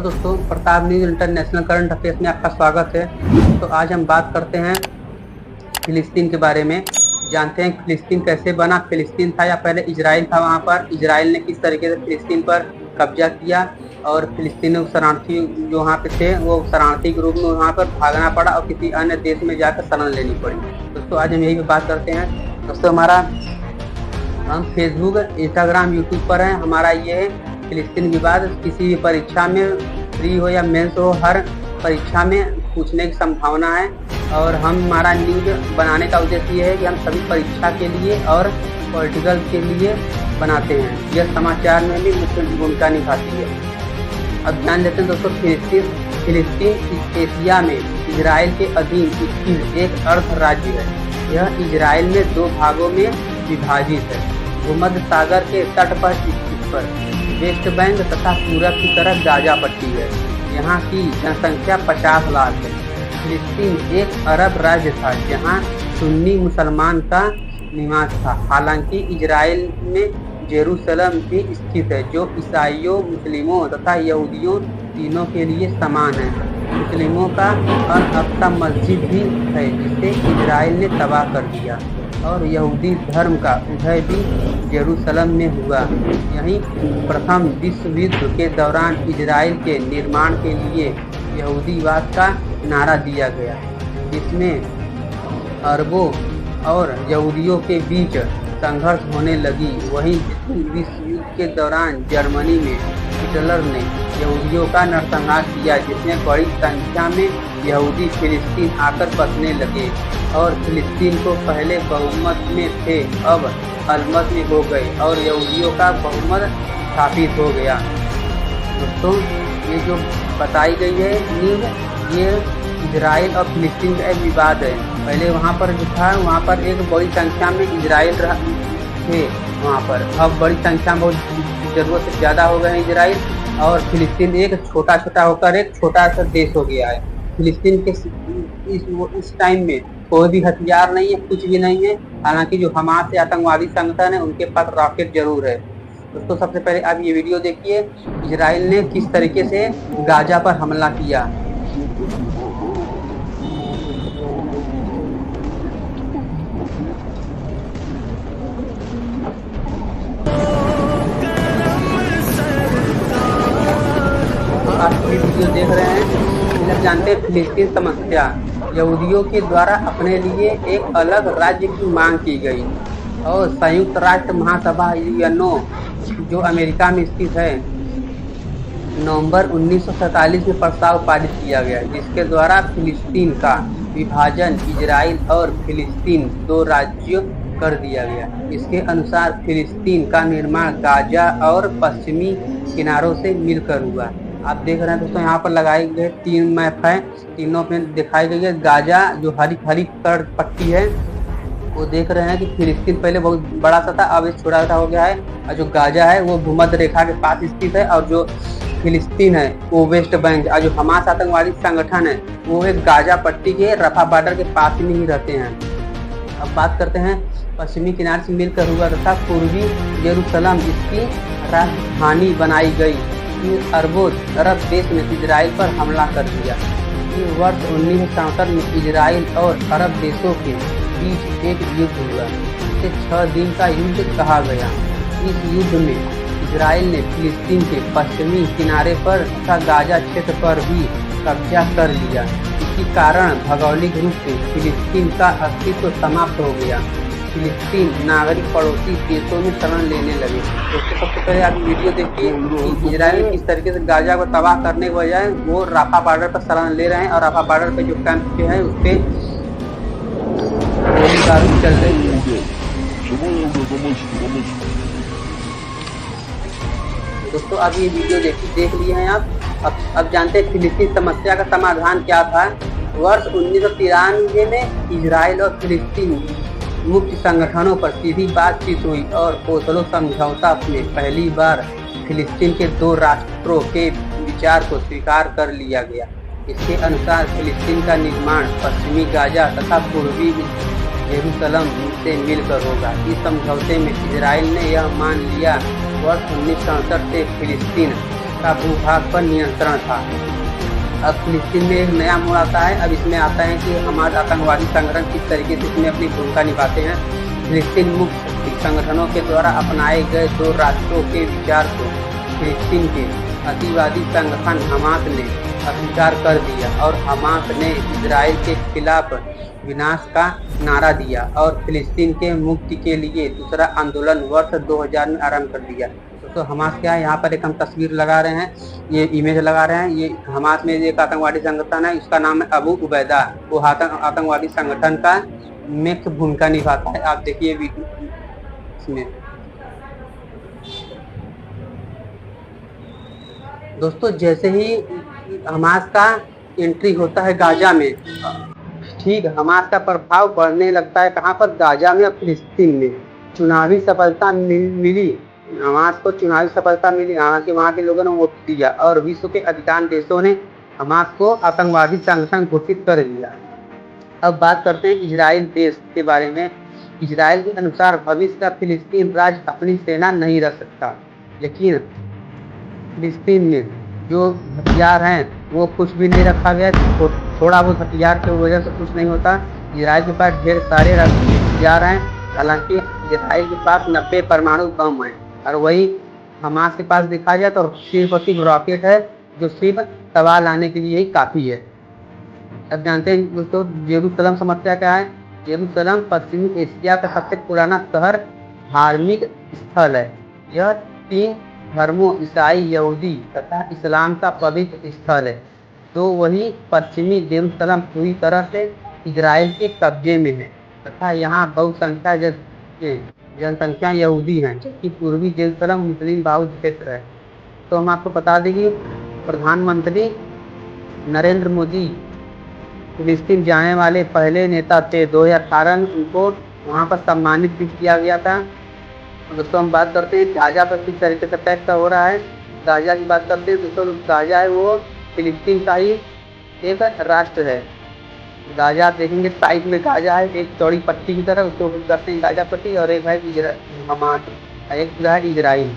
दोस्तों, Pratap news international current affairs में आपका स्वागत है। तो आज हम बात करते हैं फिलिस्तीन के बारे में। जानते हैं फिलिस्तीन कैसे बना। फिलिस्तीन था या पहले इजराइल था। वहाँ पर इजराइल ने किस तरीके से फिलिस्तीन पर कब्जा किया और फिलिस्तीनी शरणार्थी जो वहाँ पे थे वो शरणार्थी के रूप में वहाँ पर भागना पड़ा और किसी अन्य देश में जाकर शरण लेनी पड़ी। दोस्तों आज हम यही बात करते हैं। दोस्तों हम फेसबुक, इंस्टाग्राम, यूट्यूब पर हैं। हमारा ये है फिलिस्तीन विवाद। किसी भी परीक्षा में प्री हो या मेंस हो, हर परीक्षा में पूछने की संभावना है और हमारा न्यूज बनाने का उद्देश्य ये है कि हम सभी परीक्षा के लिए और पॉलिटिकल के लिए बनाते हैं। यह समाचार में भी मुख्य भूमिका निभाती है। अब जान लेते हैं दोस्तों, फिलिस्तीन एशिया में इजराइल के अधीन स्थित एक अर्ध राज्य है। यह इजराइल में दो भागों में विभाजित है। भूमध्य सागर के तट पर स्थित पर वेस्ट बैंक तथा पूरब की तरफ गाजा पट्टी है। यहाँ की जनसंख्या 50 लाख है। फिलिस्तीन एक अरब राज्य था जहाँ सुन्नी मुसलमान का निवास था। हालांकि इजराइल में जेरूसलम भी स्थित है जो ईसाइयों, मुस्लिमों तथा यहूदियों तीनों के लिए समान है। मुस्लिमों का अल-अक्सा मस्जिद भी है जिसे इजराइल ने तबाह कर दिया और यहूदी धर्म का उदय भी जेरूसलम में हुआ। यहीं प्रथम विश्व युद्ध के दौरान इजराइल के निर्माण के लिए यहूदीवाद का नारा दिया गया, जिसमें अरबों और यहूदियों के बीच संघर्ष होने लगी। वहीं विश्व युद्ध के दौरान जर्मनी में हिटलर ने यहूदियों का नरसंहार किया, जिसमें बड़ी संख्या में यहूदी फिलिस्तीन आकर बसने लगे और फिलिस्तीन को पहले बहुमत में थे अब अलमत में हो गए और यहूदियों का बहुमत स्थापित हो गया। दोस्तों ये जो बताई गई है न्यूज़, ये इजराइल और फिलिस्तीन का एक विवाद है। पहले वहाँ पर जो था वहाँ पर एक बड़ी संख्या में इजराइल थे वहाँ पर। अब बड़ी संख्या में बहुत ज़रूरत से ज़्यादा हो गए हैं इजराइल और फिलिस्तीन एक छोटा होकर एक छोटा सा देश हो गया है। फिलिस्तीन के इस टाइम में कोई भी हथियार नहीं है, कुछ भी नहीं है। हालांकि जो हमास से आतंकवादी संगठन है उनके पास रॉकेट जरूर है। दोस्तों सबसे पहले आप ये वीडियो देखिए, इजराइल ने किस तरीके से गाजा पर हमला किया। आप ये वीडियो देख रहे हैं। जानते हैं फिलिस्तीन समस्या। यहूदियों के द्वारा अपने लिए एक अलग राज्य की मांग की गई और संयुक्त राष्ट्र महासभा यूएनओ जो अमेरिका में स्थित है नवंबर 1947 में प्रस्ताव पारित किया गया, जिसके द्वारा फिलिस्तीन का विभाजन इजराइल और फिलिस्तीन दो राज्यों कर दिया गया। इसके अनुसार फिलिस्तीन का निर्माण गाजा और पश्चिमी किनारों से मिलकर हुआ। आप देख रहे हैं दोस्तों, यहाँ पर लगाए गए 3 मैप हैं, तीनों में दिखाई गई है। गाजा जो हरी पट्टी है वो देख रहे हैं कि फिलिस्तीन पहले बहुत बड़ा सा था, अब छोटा सा हो गया है। और जो गाजा है वो भूमध्य रेखा के पास स्थित है और जो फिलिस्तीन है वो वेस्ट बैंक और जो हमास आतंकवादी संगठन है वो एक गाजा पट्टी के रफा बॉर्डर के पास में ही रहते हैं। अब बात करते हैं पश्चिमी किनारे से मिलकर हुआ तथा पूर्वी जेरूसलम इसकी राजधानी बनाई गई। अरब देश ने इजराइल पर हमला कर दिया। ये वर्ष 1967 में इजराइल और अरब देशों के बीच एक युद्ध हुआ, इसे 6 दिन का युद्ध कहा गया। इस युद्ध में इजराइल ने फिलिस्तीन के पश्चिमी किनारे पर तथा गाजा क्षेत्र पर भी कब्जा कर लिया। इसी कारण भौगोलिक रूप से फिलिस्तीन का अस्तित्व समाप्त हो गया। फिलिस्तीन नागरिक पड़ोसी देशों में शरण लेने लगे। दोस्तों सबसे पहले आप वीडियो देखिए कि इजराइल किस तरीके से गाजा को तबाह करने के बजाय वो राफा बॉर्डर पर शरण ले रहे हैं और राफा बॉर्डर पे जो कैंप है उस पर गोलीबारी चल रही है। दोस्तों अब ये वीडियो देख लिए हैं आप। अब जानते हैं फिलिस्तीन समस्या का समाधान क्या था। वर्ष 1993 में इजराइल और फिलिस्तीन मुख्य संगठनों पर सीधी बातचीत हुई और ओस्लो समझौता में पहली बार फिलिस्तीन के 2 राष्ट्रों के विचार को स्वीकार कर लिया गया। इसके अनुसार फिलिस्तीन का निर्माण पश्चिमी गाजा तथा पूर्वी जेरूसलम से मिलकर होगा। इस समझौते में इजराइल ने यह मान लिया वर्ष 1967 से फिलिस्तीन का भूभाग पर नियंत्रण था। अब फिलिस्तीन में एक नया मोड़ आता है। अब इसमें आता है कि हमारे आतंकवादी संगठन किस तरीके से इसमें अपनी भूमिका निभाते हैं। फिलिस्तीन मुक्त संगठनों के द्वारा अपनाए गए दो राष्ट्रों के विचार को फिलिस्तीन के अतिवादी संगठन हमास ने अस्वीकार कर दिया और हमास ने इजराइल के खिलाफ विनाश का नारा दिया और फिलिस्तीन के मुक्ति के लिए दूसरा आंदोलन वर्ष 2000 में आरंभ कर दिया। तो हमास क्या है, यहाँ पर एक हम तस्वीर लगा रहे हैं, ये इमेज लगा रहे हैं। ये हमास में एक आतंकवादी संगठन है, इसका नाम है अबू उबैदा। वो आतंकवादी संगठन का मुख्य भूमिका निभाता है। आप देखिए वीडियो इसमें। दोस्तों जैसे ही हमास का एंट्री होता है गाजा में, ठीक हमास का प्रभाव बढ़ने लगता है। कहाँ पर? गाजा में और फिलिस्तीन में चुनावी सफलता मिली। हमास को चुनावी सफलता मिली, हालांकि वहाँ के लोगों ने वोट दिया और विश्व के अधिकांश देशों ने हमास को आतंकवादी संगठन घोषित कर दिया। अब बात करते हैं इजराइल देश के बारे में। इजराइल के अनुसार भविष्य का फिलिस्तीन राज्य अपनी सेना नहीं रख सकता, लेकिन फिलिस्तीन में जो हथियार हैं वो कुछ भी नहीं रखा गया। थोड़ा बहुत हथियार की वजह से कुछ नहीं होता। इजराइल के पास ढेर सारे हथियार हैं, हालांकि इजराइल के पास 90 परमाणु बम हैं और वही हमास के पास देखा जाए तो सिर्फ रॉकेट है जो सिर्फ तबाह लाने के लिए ही काफ़ी है। अब जानते हैं दोस्तों जेरूसलम समस्या क्या है। जेरूसलम पश्चिमी एशिया का सबसे पुराना शहर धार्मिक स्थल है। यह 3 धर्मों ईसाई, यहूदी तथा इस्लाम का पवित्र स्थल है। तो वही पश्चिमी जेरूसलम पूरी तरह से इजराइल के कब्जे में है तथा यहाँ बहुसंख्या जनसंख्या यहूदी हैं, जबकि पूर्वी जेरूसलम मुस्लिम बहुल क्षेत्र है। तो हम आपको बता दें कि प्रधानमंत्री नरेंद्र मोदी फिलिस्तीन जाने वाले पहले नेता थे। 2018 में उनको वहाँ पर सम्मानित भी किया गया था। दोस्तों हम बात करते हैं गाजा पर किस तरीके से अटैक हो रहा है। गाजा की बात करते हैं दोस्तों, गाजा है वो फिलिस्तीन का ही एक राष्ट्र है। गाजा देखेंगे साइड में गाजा है एक चौड़ी पट्टी की तरह, उसको करते हैं गाजा पट्टी, और एक है हमास, एक है इजराइल।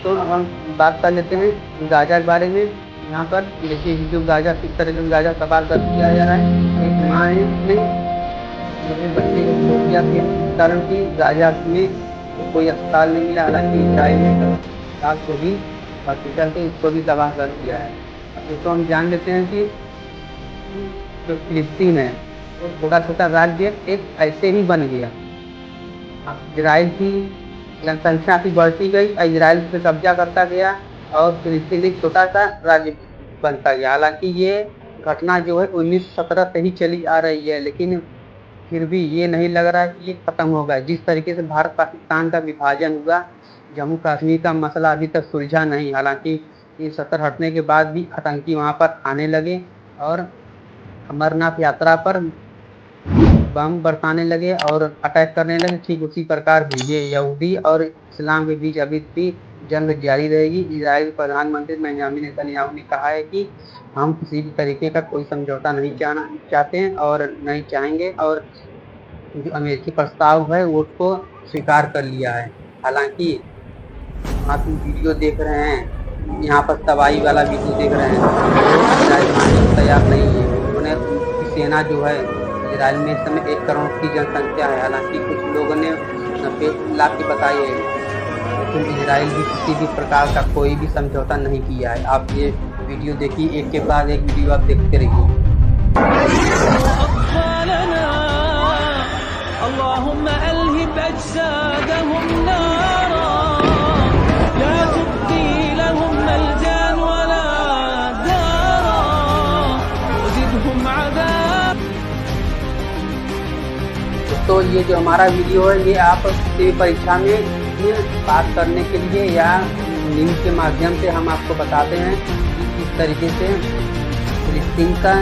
तो हम बात कर लेते हैं गाजा के बारे में। यहाँ पर देखिए जो गाजा किस तरह से गाजा तबाह कर दिया जा रहा है। एक माँ ने अपने बच्चे को खो दिया के कारण की गाजा में कोई अस्पताल नहीं मिला, हालांकि इजराइल ने अस्पताल को भी हॉस्पिटल से उसको भी तबाह कर दिया है। तो हम जान लेते हैं कि जो फिलिस्तीन है वो छोटा छोटा राज्य एक ऐसे ही बन गया। इजराइल की जनसंख्या भी बढ़ती गई, इजराइल पे कब्जा करता गया और फिलिस्तीन एक छोटा सा राज्य बनता गया। हालांकि ये घटना जो है 1917 से ही चली आ रही है, लेकिन फिर भी ये नहीं लग रहा है कि ये खत्म होगा। जिस तरीके से भारत पाकिस्तान का विभाजन हुआ, जम्मू कश्मीर का मसला अभी तक सुलझा नहीं। हालांकि ये 70 हटने के बाद भी आतंकी वहाँ पर आने लगे और अमरनाथ यात्रा पर बम बरसाने लगे और अटैक करने लगे। ठीक उसी प्रकार भी ये यहूदी और इस्लाम के बीच अभी भी जंग जारी रहेगी। इजराइल प्रधानमंत्री बेंजामिन नेतन्याहू ने कहा है कि हम किसी भी तरीके का कोई समझौता नहीं चाहते हैं और नहीं चाहेंगे, और जो अमेरिकी प्रस्ताव है वो उसको स्वीकार कर लिया है। हालांकि आप वीडियो देख रहे हैं, यहाँ पर तबाही वाला वीडियो देख रहे हैं, इजराइल तैयार नहीं है। उन्हें उनकी सेना जो है, इजराइल में इस समय 1 करोड़ की जनसंख्या है, हालांकि कुछ लोगों ने 90 लाख की बताई है, लेकिन इजराइल भी किसी भी प्रकार का कोई भी समझौता नहीं किया है। आप ये वीडियो देखिए, एक के बाद एक वीडियो आप देखते रहिए। तो ये जो हमारा वीडियो है ये आप किसी भी परीक्षा में बात करने के लिए या न्यूज़ के माध्यम से हम आपको बताते हैं कि किस तरीके से फिलिस्तीन का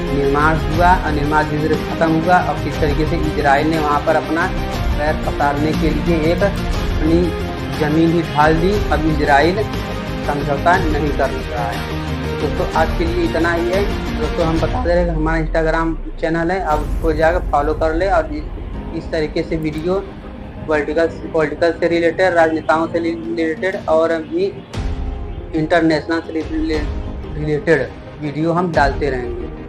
निर्माण हुआ और निर्माण धीरे धीरे खत्म हुआ और किस तरीके से इजराइल ने वहाँ पर अपना पैर पसारने के लिए एक अपनी ज़मीन ही ढाल दी। अब इजराइल समझौता नहीं कर रहा है। दोस्तों आज के लिए इतना ही है। दोस्तों हम बताते रहे कि हमारा इंस्टाग्राम चैनल है, आप उसको जाकर फॉलो कर ले और इस तरीके से वीडियो पॉलिटिकल से रिलेटेड, राजनेताओं से रिलेटेड और भी इंटरनेशनल से रिलेटेड वीडियो हम डालते रहेंगे।